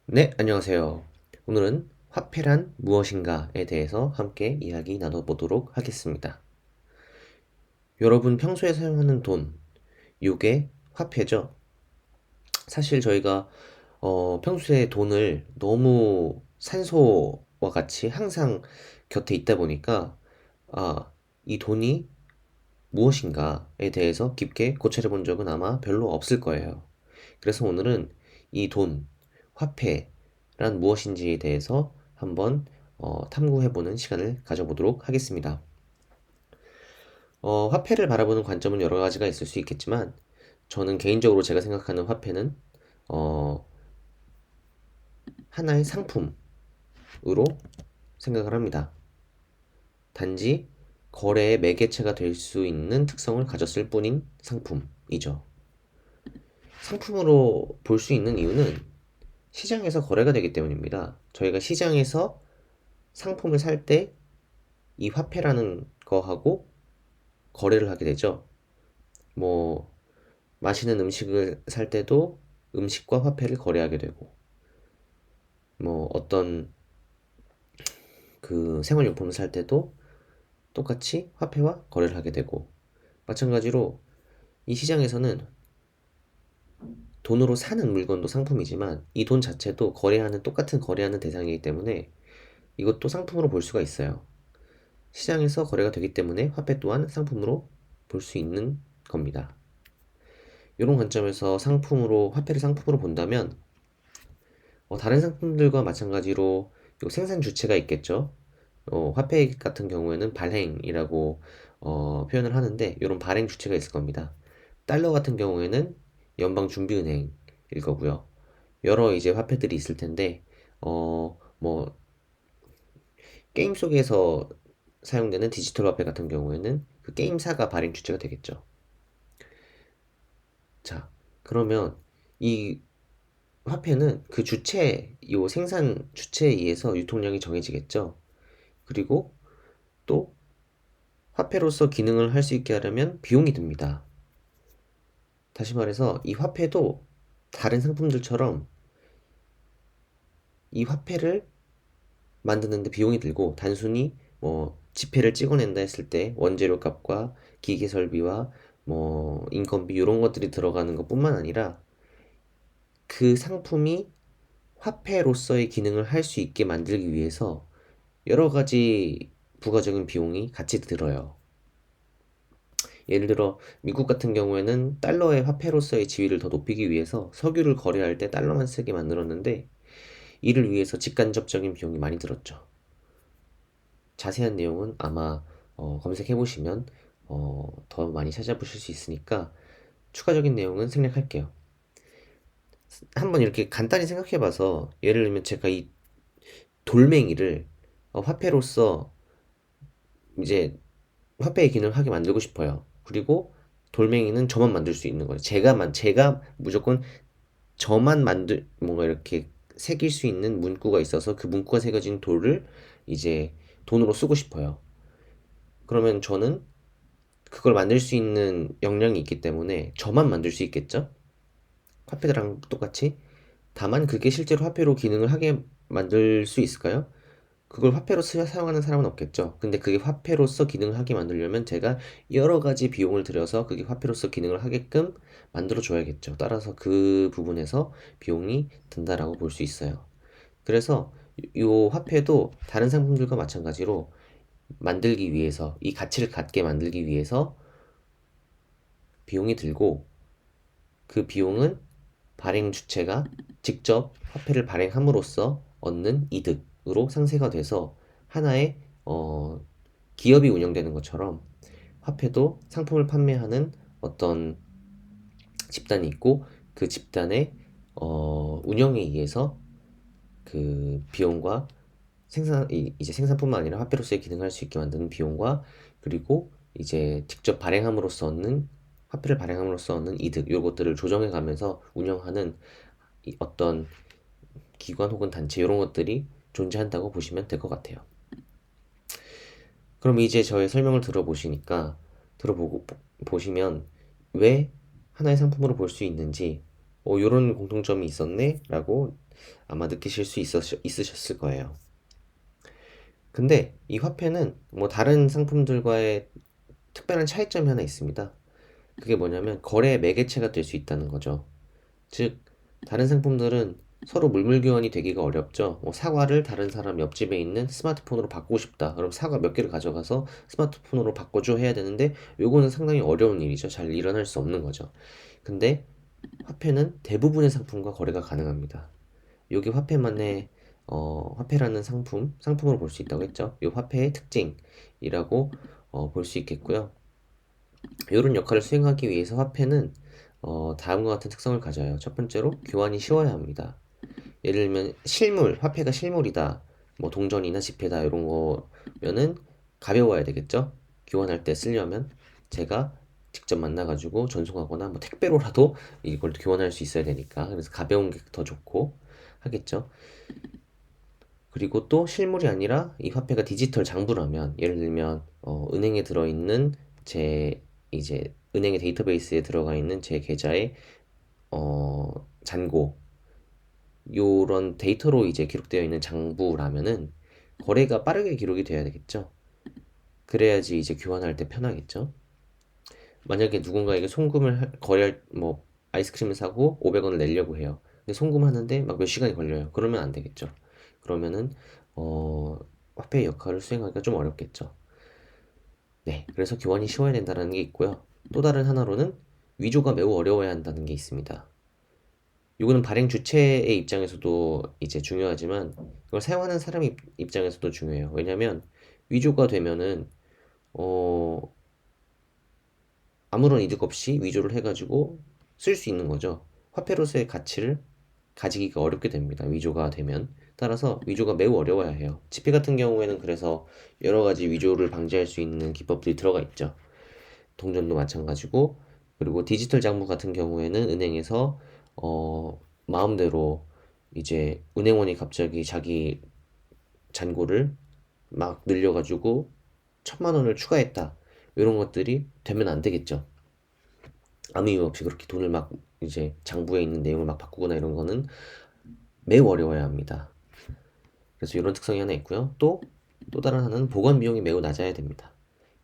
네, 안녕하세요. 오늘은 화폐란 무엇인가에 대해서 함께 이야기 나눠보도록 하겠습니다. 여러분 평소에 사용하는 돈, 요게 화폐죠? 사실 저희가 평소에 돈을 너무 산소와 같이 항상 곁에 있다 보니까 이 돈이 무엇인가에 대해서 깊게 고찰해 본 적은 아마 별로 없을 거예요. 그래서 오늘은 이 돈, 화폐란 무엇인지에 대해서 한번 탐구해보는 시간을 가져보도록 하겠습니다. 화폐를 바라보는 관점은 여러 가지가 있을 수 있겠지만, 저는 개인적으로 제가 생각하는 화폐는 어, 하나의 상품으로 생각을 합니다. 단지 거래의 매개체가 될 수 있는 특성을 가졌을 뿐인 상품이죠. 상품으로 볼 수 있는 이유는 시장에서 거래가 되기 때문입니다. 저희가 시장에서 상품을 살 때 이 화폐라는 거하고 거래를 하게 되죠. 뭐, 마시는 음식을 살 때도 음식과 화폐를 거래하게 되고, 뭐, 어떤 그 생활용품을 살 때도 똑같이 화폐와 거래를 하게 되고, 마찬가지로 이 시장에서는 돈으로 사는 물건도 상품이지만 이 돈 자체도 똑같은 거래하는 대상이기 때문에 이것도 상품으로 볼 수가 있어요. 시장에서 거래가 되기 때문에 화폐 또한 상품으로 볼 수 있는 겁니다. 이런 관점에서 화폐를 상품으로 본다면, 다른 상품들과 마찬가지로 요 생산 주체가 있겠죠. 화폐 같은 경우에는 발행이라고 표현을 하는데, 이런 발행 주체가 있을 겁니다. 달러 같은 경우에는 연방준비은행일 거고요. 여러 이제 화폐들이 있을 텐데, 뭐, 게임 속에서 사용되는 디지털 화폐 같은 경우에는 그 게임사가 발행 주체가 되겠죠. 자, 그러면 이 화폐는 요 생산 주체에 의해서 유통량이 정해지겠죠. 그리고 또 화폐로서 기능을 할 수 있게 하려면 비용이 듭니다. 다시 말해서 이 화폐도 다른 상품들처럼 이 화폐를 만드는데 비용이 들고, 단순히 뭐 지폐를 찍어낸다 했을 때 원재료 값과 기계 설비와 뭐 인건비 이런 것들이 들어가는 것뿐만 아니라 그 상품이 화폐로서의 기능을 할 수 있게 만들기 위해서 여러 가지 부가적인 비용이 같이 들어요. 예를 들어 미국 같은 경우에는 달러의 화폐로서의 지위를 더 높이기 위해서 석유를 거래할 때 달러만 쓰게 만들었는데, 이를 위해서 직간접적인 비용이 많이 들었죠. 자세한 내용은 아마 검색해 보시면 더 많이 찾아보실 수 있으니까 추가적인 내용은 생략할게요. 한번 이렇게 간단히 생각해 봐서, 예를 들면 제가 이 돌멩이를 화폐로서 이제 화폐의 기능을 하게 만들고 싶어요. 그리고 돌멩이는 저만 만들 수 있는 거예요. 제가 무조건 뭔가 이렇게 새길 수 있는 문구가 있어서 그 문구가 새겨진 돌을 이제 돈으로 쓰고 싶어요. 그러면 저는 그걸 만들 수 있는 역량이 있기 때문에 저만 만들 수 있겠죠? 화폐랑 똑같이. 다만 그게 실제로 화폐로 기능을 하게 만들 수 있을까요? 그걸 사용하는 사람은 없겠죠. 근데 그게 화폐로서 기능을 하게 만들려면 제가 여러 가지 비용을 들여서 그게 화폐로서 기능을 하게끔 만들어 줘야겠죠. 따라서 그 부분에서 비용이 든다라고 볼 수 있어요. 그래서 요 화폐도 다른 상품들과 마찬가지로 이 가치를 갖게 만들기 위해서 비용이 들고, 그 비용은 발행 주체가 직접 화폐를 발행함으로써 얻는 이득으로 상쇄가 돼서 하나의 기업이 운영되는 것처럼, 화폐도 상품을 판매하는 어떤 집단이 있고, 그 집단의 운영에 의해서 그 비용과 이제 생산뿐만 아니라 화폐로서의 기능할 수 있게 만드는 비용과, 그리고 이제 화폐를 발행함으로써 얻는 이득, 요것들을 조정해 가면서 운영하는 어떤 기관 혹은 단체, 이런 것들이 존재한다고 보시면 될 것 같아요. 그럼 이제 저의 설명을 들어보고 보시면 왜 하나의 상품으로 볼 수 있는지, 요런 공통점이 있었네 라고 아마 느끼실 수 있으셨을 거예요. 근데 이 화폐는 뭐 다른 상품들과의 특별한 차이점이 하나 있습니다. 그게 뭐냐면 거래의 매개체가 될 수 있다는 거죠. 즉, 다른 상품들은 서로 물물 교환이 되기가 어렵죠. 뭐 사과를 다른 사람 옆집에 있는 스마트폰으로 바꾸고 싶다. 그럼 사과 몇 개를 가져가서 스마트폰으로 바꿔줘 해야 되는데 요거는 상당히 어려운 일이죠. 잘 일어날 수 없는 거죠. 근데 화폐는 대부분의 상품과 거래가 가능합니다. 요게 화폐만의 화폐라는 상품으로 볼 수 있다고 했죠. 요 화폐의 특징이라고 볼 수 있겠고요. 이런 역할을 수행하기 위해서 화폐는 다음과 같은 특성을 가져요. 첫 번째로 교환이 쉬워야 합니다. 예를 들면 실물, 화폐가 실물이다. 뭐 동전이나 지폐다 이런 거면은 가벼워야 되겠죠? 교환할 때 쓰려면 제가 직접 만나가지고 전송하거나 뭐 택배로라도 이걸 교환할 수 있어야 되니까 그래서 가벼운 게 더 좋고 하겠죠. 그리고 또 실물이 아니라 이 화폐가 디지털 장부라면 예를 들면 은행에 들어있는 제 이제 은행의 데이터베이스에 들어가 있는 제 계좌의 잔고 요런 데이터로 이제 기록되어 있는 장부라면은 거래가 빠르게 기록이 돼야 되겠죠. 그래야지 이제 교환할 때 편하겠죠. 만약에 누군가에게 거래할 뭐 아이스크림을 사고 500원을 내려고 해요. 근데 송금하는데 막 몇 시간이 걸려요. 그러면 안 되겠죠. 그러면은 어 화폐의 역할을 수행하기가 좀 어렵겠죠. 네, 그래서 교환이 쉬워야 된다는 게 있고요. 또 다른 하나로는 위조가 매우 어려워야 한다는 게 있습니다. 이거는 발행 주체의 입장에서도 이제 중요하지만 이걸 사용하는 사람 입장에서도 중요해요. 왜냐면 위조가 되면은 어 아무런 이득 없이 위조를 해가지고 쓸 수 있는 거죠. 화폐로서의 가치를 가지기가 어렵게 됩니다. 위조가 되면. 따라서 위조가 매우 어려워야 해요. 지폐 같은 경우에는 그래서 여러 가지 위조를 방지할 수 있는 기법들이 들어가 있죠. 동전도 마찬가지고, 그리고 디지털 장부 같은 경우에는 은행에서 마음대로 이제 은행원이 갑자기 자기 잔고를 막 늘려가지고 1,000만 원을 추가했다. 이런 것들이 되면 안 되겠죠. 아무 이유 없이 그렇게 돈을 막 이제 장부에 있는 내용을 막 바꾸거나 이런 거는 매우 어려워야 합니다. 그래서 이런 특성이 하나 있고요. 또 다른 하나는 보관 비용이 매우 낮아야 됩니다.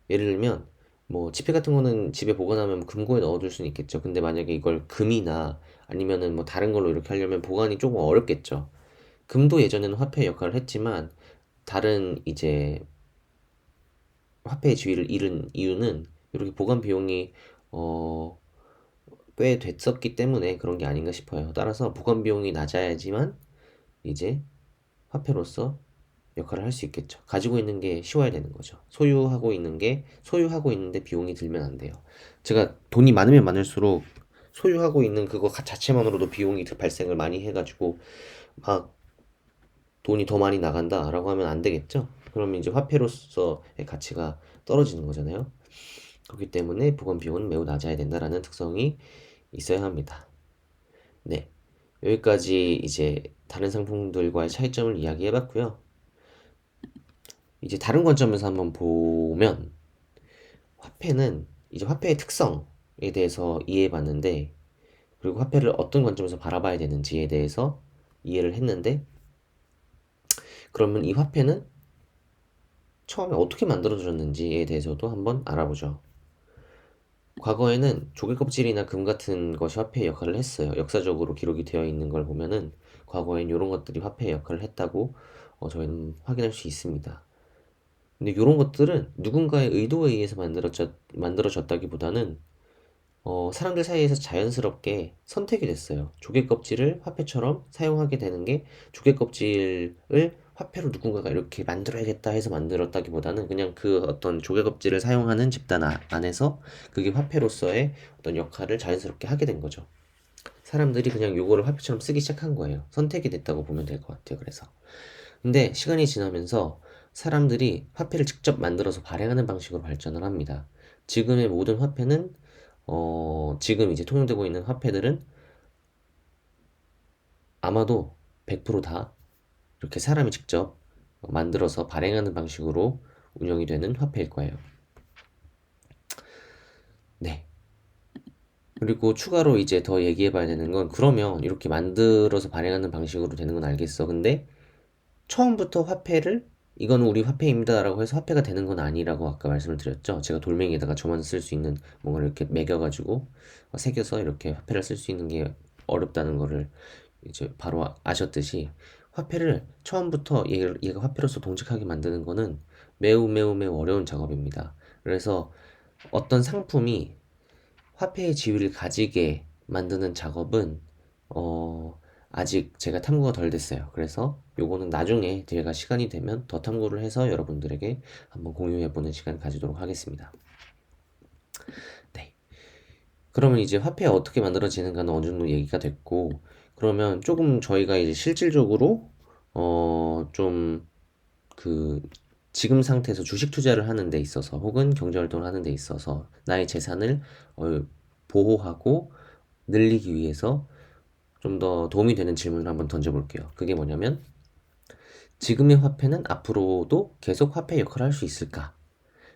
예를 들면 뭐 지폐 같은 거는 집에 보관하면 금고에 넣어둘 수는 있겠죠. 근데 만약에 이걸 금이나 아니면은 뭐 다른 걸로 이렇게 하려면 보관이 조금 어렵겠죠. 금도 예전에는 화폐의 역할을 했지만 다른 이제 화폐의 지위를 잃은 이유는 이렇게 보관 비용이 어, 꽤 됐었기 때문에 그런 게 아닌가 싶어요. 따라서 보관 비용이 낮아야지만 이제 화폐로서 역할을 할 수 있겠죠. 가지고 있는 게 쉬워야 되는 거죠. 소유하고 있는데 비용이 들면 안 돼요. 제가 돈이 많으면 많을수록 소유하고 있는 그거 자체만으로도 비용이 발생을 많이 해가지고 막 돈이 더 많이 나간다라고 하면 안 되겠죠. 그러면 이제 화폐로서의 가치가 떨어지는 거잖아요. 그렇기 때문에 보관 비용은 매우 낮아야 된다라는 특성이 있어야 합니다. 네. 여기까지 이제 다른 상품들과의 차이점을 이야기해 봤고요. 이제 다른 관점에서 한번 보면 화폐는 이제 화폐의 특성에 대해서 이해해 봤는데 그리고 화폐를 어떤 관점에서 바라봐야 되는지에 대해서 이해를 했는데 그러면 이 화폐는 처음에 어떻게 만들어졌는지에 대해서도 한번 알아보죠. 과거에는 조개 껍질이나 금 같은 것이 화폐의 역할을 했어요. 역사적으로 기록이 되어 있는 걸 보면은 과거엔 이런 것들이 화폐의 역할을 했다고 저희는 확인할 수 있습니다. 근데 이런 것들은 누군가의 의도에 의해서 만들어졌다기보다는 사람들 사이에서 자연스럽게 선택이 됐어요. 조개 껍질을 화폐처럼 사용하게 되는 게 조개 껍질을 화폐로 누군가가 이렇게 만들어야겠다 해서 만들었다기보다는 그냥 그 어떤 조개 껍질을 사용하는 집단 안에서 그게 화폐로서의 어떤 역할을 자연스럽게 하게 된 거죠. 사람들이 그냥 요거를 화폐처럼 쓰기 시작한 거예요. 선택이 됐다고 보면 될 것 같아요. 그래서. 근데 시간이 지나면서 사람들이 화폐를 직접 만들어서 발행하는 방식으로 발전을 합니다. 지금의 모든 화폐는 지금 이제 통용되고 있는 화폐들은 아마도 100%다 이렇게 사람이 직접 만들어서 발행하는 방식으로 운영이 되는 화폐일 거예요. 네. 그리고 추가로 이제 더 얘기해 봐야 되는 건 그러면 이렇게 만들어서 발행하는 방식으로 되는 건 알겠어. 근데 처음부터 화폐를 이건 우리 화폐입니다라고 해서 화폐가 되는 건 아니라고 아까 말씀을 드렸죠. 제가 돌멩이에다가 저만 쓸 수 있는 뭔가를 이렇게 매겨가지고 새겨서 이렇게 화폐를 쓸 수 있는 게 어렵다는 거를 이제 바로 아셨듯이 화폐를 처음부터 얘가 화폐로서 동작하게 만드는 거는 매우 매우 매우 어려운 작업입니다. 그래서 어떤 상품이 화폐의 지위를 가지게 만드는 작업은 아직 제가 탐구가 덜 됐어요. 그래서 요거는 나중에 제가 시간이 되면 더 탐구를 해서 여러분들에게 한번 공유해보는 시간 가지도록 하겠습니다. 네. 그러면 이제 화폐가 어떻게 만들어지는가는 어느 정도 얘기가 됐고, 그러면 조금 저희가 이제 실질적으로 좀 그 지금 상태에서 주식 투자를 하는 데 있어서 혹은 경제 활동을 하는 데 있어서 나의 재산을 어, 보호하고 늘리기 위해서 좀 더 도움이 되는 질문을 한번 던져볼게요. 그게 뭐냐면 지금의 화폐는 앞으로도 계속 화폐 역할을 할 수 있을까?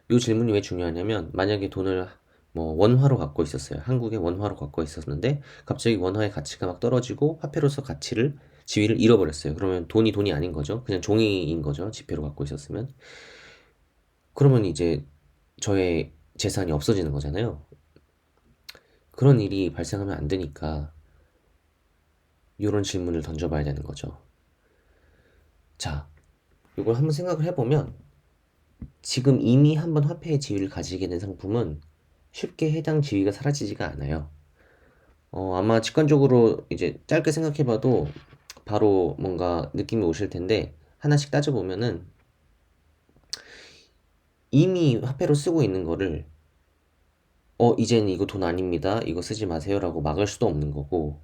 이 질문이 왜 중요하냐면 만약에 돈을 뭐 원화로 갖고 있었어요. 한국에 원화로 갖고 있었는데 갑자기 원화의 가치가 막 떨어지고 화폐로서 가치를 지위를 잃어버렸어요. 그러면 돈이 아닌 거죠. 그냥 종이인 거죠. 지폐로 갖고 있었으면. 그러면 이제 저의 재산이 없어지는 거잖아요. 그런 일이 발생하면 안 되니까 이런 질문을 던져봐야 되는 거죠. 자, 이걸 한번 생각을 해보면 지금 이미 한번 화폐의 지위를 가지게 된 상품은 쉽게 해당 지위가 사라지지가 않아요. 아마 직관적으로 이제 짧게 생각해봐도 바로 뭔가 느낌이 오실 텐데 하나씩 따져보면은 이미 화폐로 쓰고 있는 거를 이제는 이거 돈 아닙니다. 이거 쓰지 마세요라고 막을 수도 없는 거고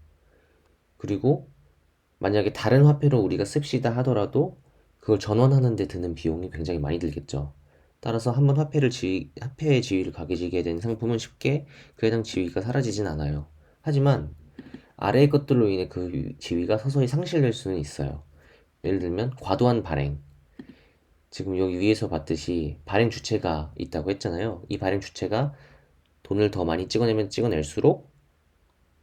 그리고 만약에 다른 화폐로 우리가 씁시다 하더라도 그걸 전환하는 데 드는 비용이 굉장히 많이 들겠죠. 따라서 한번 화폐의 지위를 가지게 된 상품은 쉽게 그 해당 지위가 사라지진 않아요. 하지만 아래의 것들로 인해 그 지위가 서서히 상실될 수는 있어요. 예를 들면 과도한 발행. 지금 여기 위에서 봤듯이 발행 주체가 있다고 했잖아요. 이 발행 주체가 돈을 더 많이 찍어내면 찍어낼수록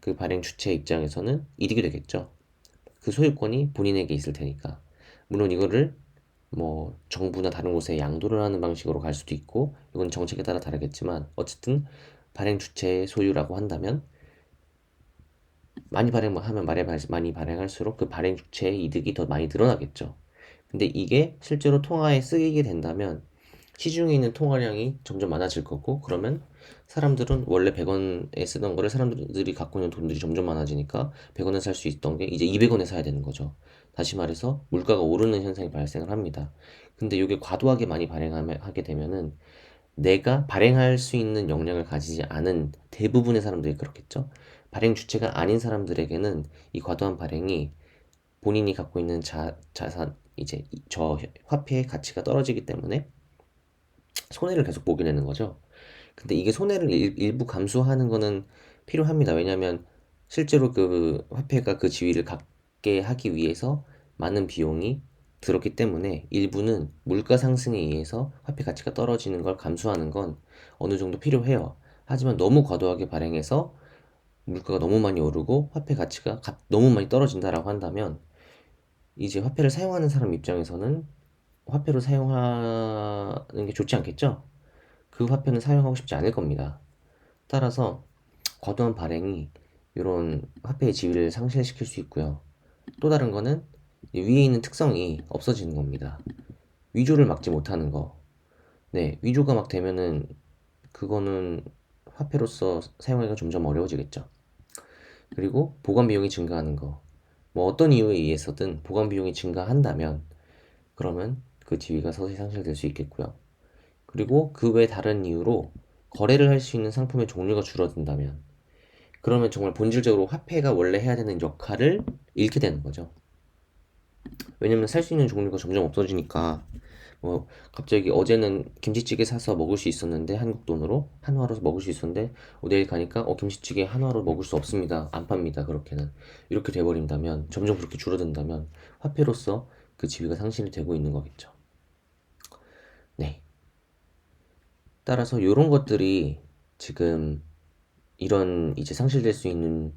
그 발행 주체 입장에서는 이득이 되겠죠. 그 소유권이 본인에게 있을 테니까. 물론 이거를 뭐 정부나 다른 곳에 양도를 하는 방식으로 갈 수도 있고 이건 정책에 따라 다르겠지만 어쨌든 발행 주체의 소유라고 한다면 많이 발행할수록 그 발행 주체의 이득이 더 많이 늘어나겠죠. 근데 이게 실제로 통화에 쓰이게 된다면 시중에 있는 통화량이 점점 많아질 거고 그러면 사람들은 원래 100원에 쓰던 거를 사람들이 갖고 있는 돈들이 점점 많아지니까 100원에 살 수 있던 게 이제 200원에 사야 되는 거죠. 다시 말해서 물가가 오르는 현상이 발생을 합니다. 근데 이게 과도하게 많이 발행하게 되면은 내가 발행할 수 있는 역량을 가지지 않은 대부분의 사람들이 그렇겠죠. 발행 주체가 아닌 사람들에게는 이 과도한 발행이 본인이 갖고 있는 자산, 이제 저 화폐의 가치가 떨어지기 때문에 손해를 계속 보게 되는 거죠. 근데 이게 손해를 일부 감수하는 거는 필요합니다. 왜냐하면 실제로 그 화폐가 그 지위를 갖게 하기 위해서 많은 비용이 들었기 때문에 일부는 물가 상승에 의해서 화폐 가치가 떨어지는 걸 감수하는 건 어느 정도 필요해요. 하지만 너무 과도하게 발행해서 물가가 너무 많이 오르고 화폐 가치가 너무 많이 떨어진다라고 한다면 이제 화폐를 사용하는 사람 입장에서는 화폐로 사용하는 게 좋지 않겠죠? 그 화폐는 사용하고 싶지 않을 겁니다. 따라서 과도한 발행이 이런 화폐의 지위를 상실시킬 수 있고요. 또 다른 거는 위에 있는 특성이 없어지는 겁니다. 위조를 막지 못하는 거. 네, 위조가 막 되면은 그거는 화폐로서 사용하기가 점점 어려워지겠죠. 그리고 보관 비용이 증가하는 거. 뭐 어떤 이유에 의해서든 보관 비용이 증가한다면 그러면 그 지위가 서서히 상실될 수 있겠고요. 그리고 그 외 다른 이유로 거래를 할 수 있는 상품의 종류가 줄어든다면 그러면 정말 본질적으로 화폐가 원래 해야 되는 역할을 잃게 되는 거죠. 왜냐면 살 수 있는 종류가 점점 없어지니까 뭐 갑자기 어제는 김치찌개 사서 먹을 수 있었는데 한국 돈으로 한화로 먹을 수 있었는데 내일 가니까 김치찌개 한화로 먹을 수 없습니다. 안 팝니다. 그렇게는 이렇게 돼버린다면 점점 그렇게 줄어든다면 화폐로서 그 지위가 상실이 되고 있는 거겠죠. 네. 따라서 이런 것들이 지금 이런 이제 상실될 수 있는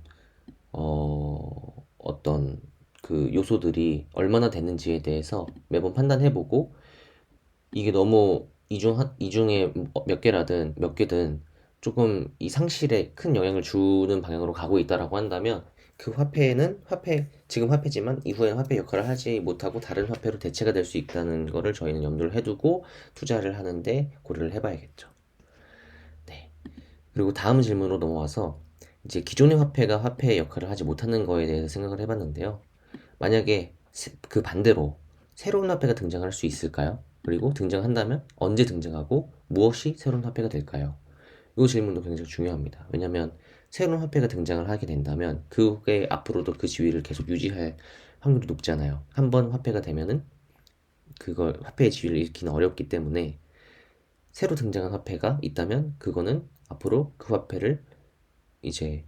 어떤 그 요소들이 얼마나 되는지에 대해서 매번 판단해보고 이게 너무 이중에 몇 개라든 몇 개든 조금 이 상실에 큰 영향을 주는 방향으로 가고 있다라고 한다면 그 화폐는 지금 화폐지만 이후에는 화폐 역할을 하지 못하고 다른 화폐로 대체가 될 수 있다는 거를 저희는 염두를 해두고 투자를 하는데 고려를 해봐야겠죠. 네. 그리고 다음 질문으로 넘어와서 이제 기존의 화폐가 화폐의 역할을 하지 못하는 거에 대해서 생각을 해봤는데요. 만약에 그 반대로 새로운 화폐가 등장할 수 있을까요? 그리고 등장한다면 언제 등장하고 무엇이 새로운 화폐가 될까요? 이 질문도 굉장히 중요합니다. 왜냐하면 새로운 화폐가 등장을 하게 된다면 그게 앞으로도 그 지위를 계속 유지할 확률이 높잖아요. 한 번 화폐가 되면은 그걸 화폐의 지위를 잃기는 어렵기 때문에 새로 등장한 화폐가 있다면 그거는 앞으로 그 화폐를 이제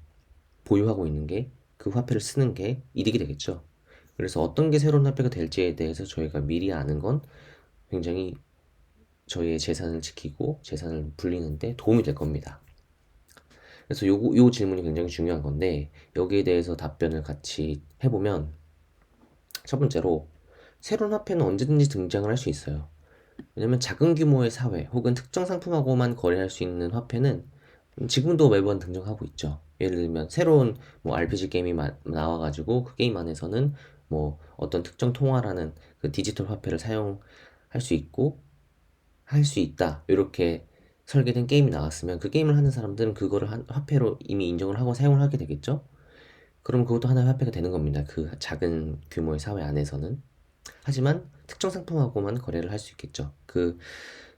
보유하고 있는 게 그 화폐를 쓰는 게 이득이 되겠죠. 그래서 어떤 게 새로운 화폐가 될지에 대해서 저희가 미리 아는 건 굉장히 저희의 재산을 지키고 재산을 불리는데 도움이 될 겁니다. 그래서 요 질문이 굉장히 중요한 건데 여기에 대해서 답변을 같이 해보면 첫 번째로 새로운 화폐는 언제든지 등장을 할 수 있어요. 왜냐면 작은 규모의 사회 혹은 특정 상품하고만 거래할 수 있는 화폐는 지금도 매번 등장하고 있죠. 예를 들면 새로운 뭐 RPG 게임이 나와가지고 그 게임 안에서는 뭐 어떤 특정 통화라는 그 디지털 화폐를 사용할 수 있고 할 수 있다 이렇게 설계된 게임이 나왔으면 그 게임을 하는 사람들은 그거를 화폐로 이미 인정을 하고 사용을 하게 되겠죠. 그럼 그것도 하나의 화폐가 되는 겁니다. 그 작은 규모의 사회 안에서는. 하지만 특정 상품하고만 거래를 할 수 있겠죠. 그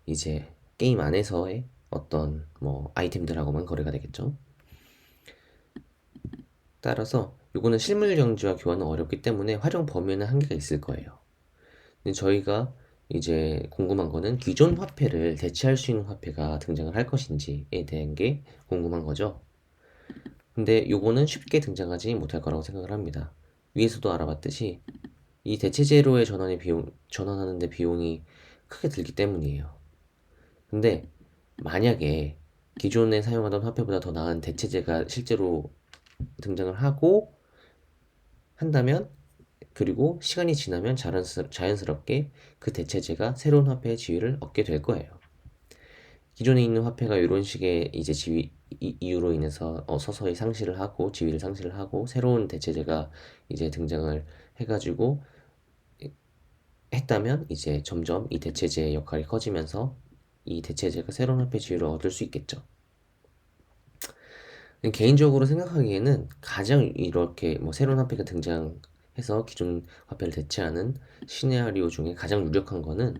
이제 게임 안에서의 어떤 뭐 아이템들하고만 거래가 되겠죠. 따라서 이거는 실물 경제와 교환은 어렵기 때문에 활용 범위에는 한계가 있을 거예요. 근데 저희가 이제 궁금한 거는 기존 화폐를 대체할 수 있는 화폐가 등장을 할 것인지에 대한 게 궁금한 거죠. 근데 요거는 쉽게 등장하지 못할 거라고 생각을 합니다. 위에서도 알아봤듯이 이 대체제로의 전환하는데 비용이 크게 들기 때문이에요. 근데 만약에 기존에 사용하던 화폐보다 더 나은 대체제가 실제로 등장을 하고 한다면 그리고 시간이 지나면 자연스럽게 그 대체제가 새로운 화폐의 지위를 얻게 될 거예요. 기존에 있는 화폐가 이런 식의 이제 이유로 인해서 서서히 상실을 하고 지위를 상실을 하고 새로운 대체제가 이제 등장을 해가지고 했다면 이제 점점 이 대체제의 역할이 커지면서 이 대체제가 새로운 화폐 지위를 얻을 수 있겠죠. 개인적으로 생각하기에는 가장 이렇게 뭐 새로운 화폐가 등장해서 기존 화폐를 대체하는 시나리오 중에 가장 유력한 거는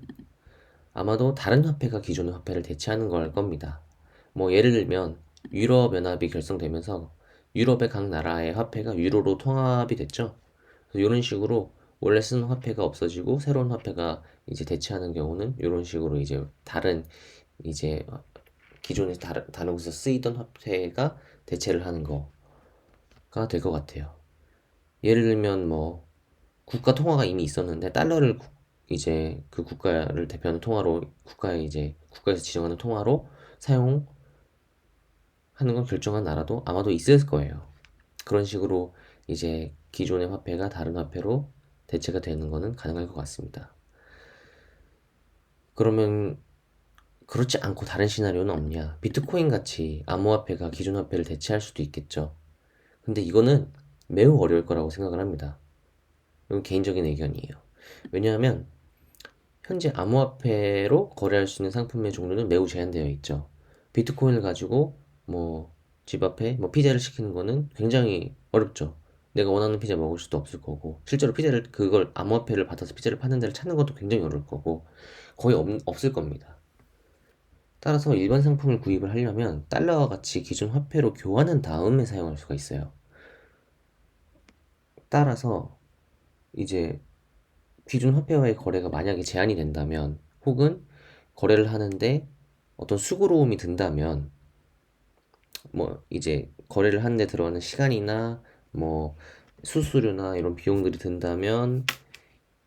아마도 다른 화폐가 기존의 화폐를 대체하는 걸 겁니다. 뭐 예를 들면 유럽연합이 결성되면서 유럽의 각 나라의 화폐가 유로로 통합이 됐죠. 이런 식으로 원래 쓰는 화폐가 없어지고 새로운 화폐가 이제 대체하는 경우는 이런 식으로 이제 다른 이제 기존에 다른 곳에서 쓰이던 화폐가 대체를 하는 거가 될 것 같아요. 예를 들면 뭐 국가 통화가 이미 있었는데 달러를 이제 그 국가를 대표하는 통화로 국가에 이제 국가에서 지정하는 통화로 사용하는 걸 결정한 나라도 아마도 있을 거예요. 그런 식으로 이제 기존의 화폐가 다른 화폐로 대체가 되는 거는 가능할 것 같습니다. 그러면 그렇지 않고 다른 시나리오는 없냐? 비트코인 같이 암호화폐가 기존 화폐를 대체할 수도 있겠죠. 근데 이거는 매우 어려울 거라고 생각을 합니다. 이건 개인적인 의견이에요. 왜냐하면 현재 암호화폐로 거래할 수 있는 상품의 종류는 매우 제한되어 있죠. 비트코인을 가지고 뭐 집 앞에 뭐 피자를 시키는 거는 굉장히 어렵죠. 내가 원하는 피자 먹을 수도 없을 거고 실제로 피자를 그걸 암호화폐를 받아서 피자를 파는 데를 찾는 것도 굉장히 어려울 거고 거의 없을 겁니다. 따라서 일반 상품을 구입을 하려면 달러와 같이 기존 화폐로 교환한 다음에 사용할 수가 있어요. 따라서 이제 기존 화폐와의 거래가 만약에 제한이 된다면 혹은 거래를 하는데 어떤 수고로움이 든다면 뭐 이제 거래를 하는데 들어가는 시간이나 뭐 수수료나 이런 비용들이 든다면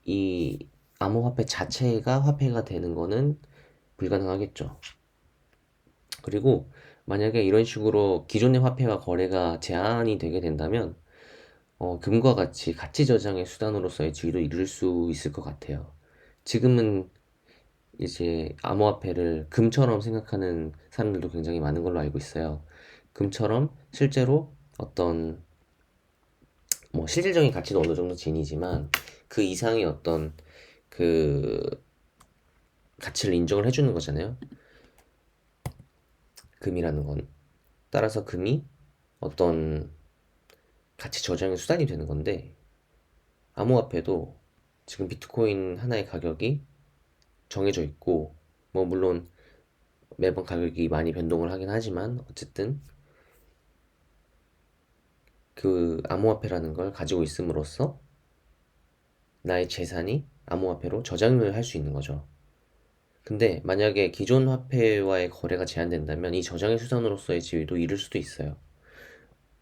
이 암호화폐 자체가 화폐가 되는 거는 불가능하겠죠. 그리고 만약에 이런 식으로 기존의 화폐와 거래가 제한이 되게 된다면 금과 같이 가치 저장의 수단으로서의 지위도 이룰 수 있을 것 같아요. 지금은 이제 암호화폐를 금처럼 생각하는 사람들도 굉장히 많은 걸로 알고 있어요. 금처럼 실제로 어떤 뭐 실질적인 가치도 어느 정도 지니지만 그 이상의 어떤 그 가치를 인정을 해주는 거잖아요. 금이라는 건. 따라서 금이 어떤 가치 저장의 수단이 되는 건데 암호화폐도 지금 비트코인 하나의 가격이 정해져 있고 뭐 물론 매번 가격이 많이 변동을 하긴 하지만 어쨌든 그 암호화폐라는 걸 가지고 있음으로써 나의 재산이 암호화폐로 저장을 할 수 있는 거죠. 근데 만약에 기존 화폐와의 거래가 제한된다면 이 저장의 수단으로서의 지위도 잃을 수도 있어요.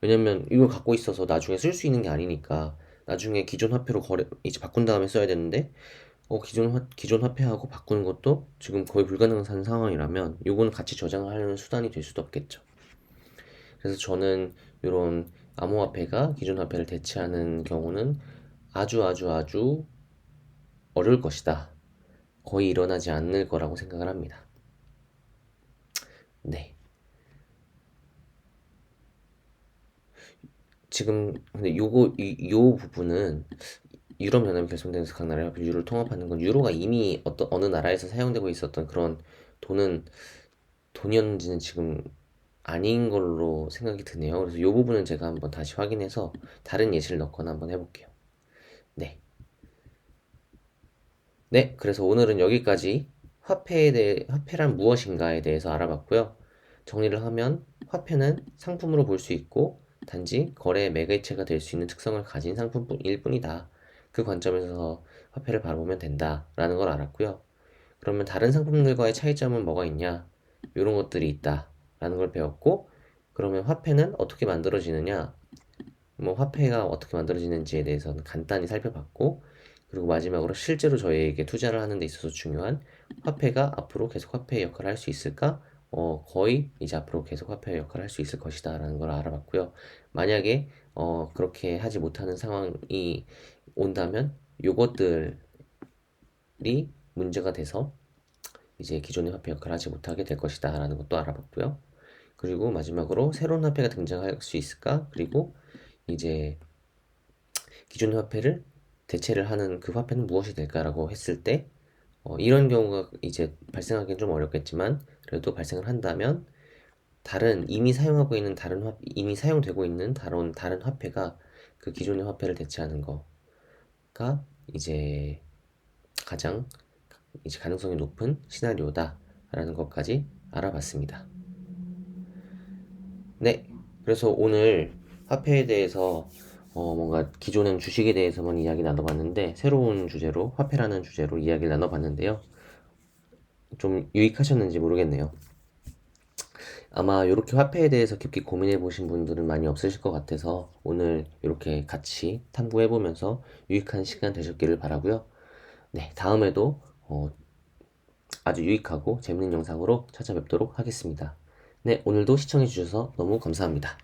왜냐면 이걸 갖고 있어서 나중에 쓸 수 있는 게 아니니까 나중에 기존 화폐로 거래 이제 바꾼 다음에 써야 되는데 기존 화폐하고 바꾸는 것도 지금 거의 불가능한 상황이라면 요거는 같이 저장을 하려는 수단이 될 수도 없겠죠. 그래서 저는 이런 암호화폐가 기존 화폐를 대체하는 경우는 아주 아주 아주 어려울 것이다. 거의 일어나지 않을 거라고 생각을 합니다. 네. 지금 근데 요 부분은 유럽연합이 결성되면서 각 나라가 유로를 통합하는 건 유로가 이미 어느 나라에서 사용되고 있었던 그런 돈은 돈이었는지는 지금 아닌 걸로 생각이 드네요. 그래서 이 부분은 제가 한번 다시 확인해서 다른 예시를 넣거나 한번 해볼게요. 네. 네, 그래서 오늘은 여기까지 화폐란 무엇인가에 대해서 알아봤고요. 정리를 하면 화폐는 상품으로 볼 수 있고 단지 거래의 매개체가 될 수 있는 특성을 가진 상품일 뿐이다. 그 관점에서 화폐를 바라보면 된다라는 걸 알았고요. 그러면 다른 상품들과의 차이점은 뭐가 있냐? 이런 것들이 있다라는 걸 배웠고, 그러면 화폐는 어떻게 만들어지느냐? 뭐 화폐가 어떻게 만들어지는지에 대해서는 간단히 살펴봤고, 그리고 마지막으로 실제로 저희에게 투자를 하는 데 있어서 중요한 화폐가 앞으로 계속 화폐의 역할을 할 수 있을까? 거의 이제 앞으로 계속 화폐의 역할을 할 수 있을 것이다 라는 걸 알아봤고요. 만약에 그렇게 하지 못하는 상황이 온다면 요것들이 문제가 돼서 이제 기존의 화폐 역할을 하지 못하게 될 것이다 라는 것도 알아봤고요. 그리고 마지막으로 새로운 화폐가 등장할 수 있을까? 그리고 이제 기존의 화폐를 대체를 하는 그 화폐는 무엇이 될까라고 했을 때 이런 경우가 이제 발생하기는 좀 어렵겠지만 그래도 발생을 한다면 이미 사용하고 있는 이미 사용되고 있는 다른 화폐가 그 기존의 화폐를 대체하는 거가 이제 가장 이제 가능성이 높은 시나리오다라는 것까지 알아봤습니다. 네, 그래서 오늘 화폐에 대해서 뭔가 기존엔 주식에 대해서만 이야기 나눠봤는데 새로운 주제로 화폐라는 주제로 이야기를 나눠봤는데요. 좀 유익하셨는지 모르겠네요. 아마 이렇게 화폐에 대해서 깊게 고민해 보신 분들은 많이 없으실 것 같아서 오늘 이렇게 같이 탐구해 보면서 유익한 시간 되셨기를 바라고요. 네, 다음에도 아주 유익하고 재밌는 영상으로 찾아뵙도록 하겠습니다. 네, 오늘도 시청해 주셔서 너무 감사합니다.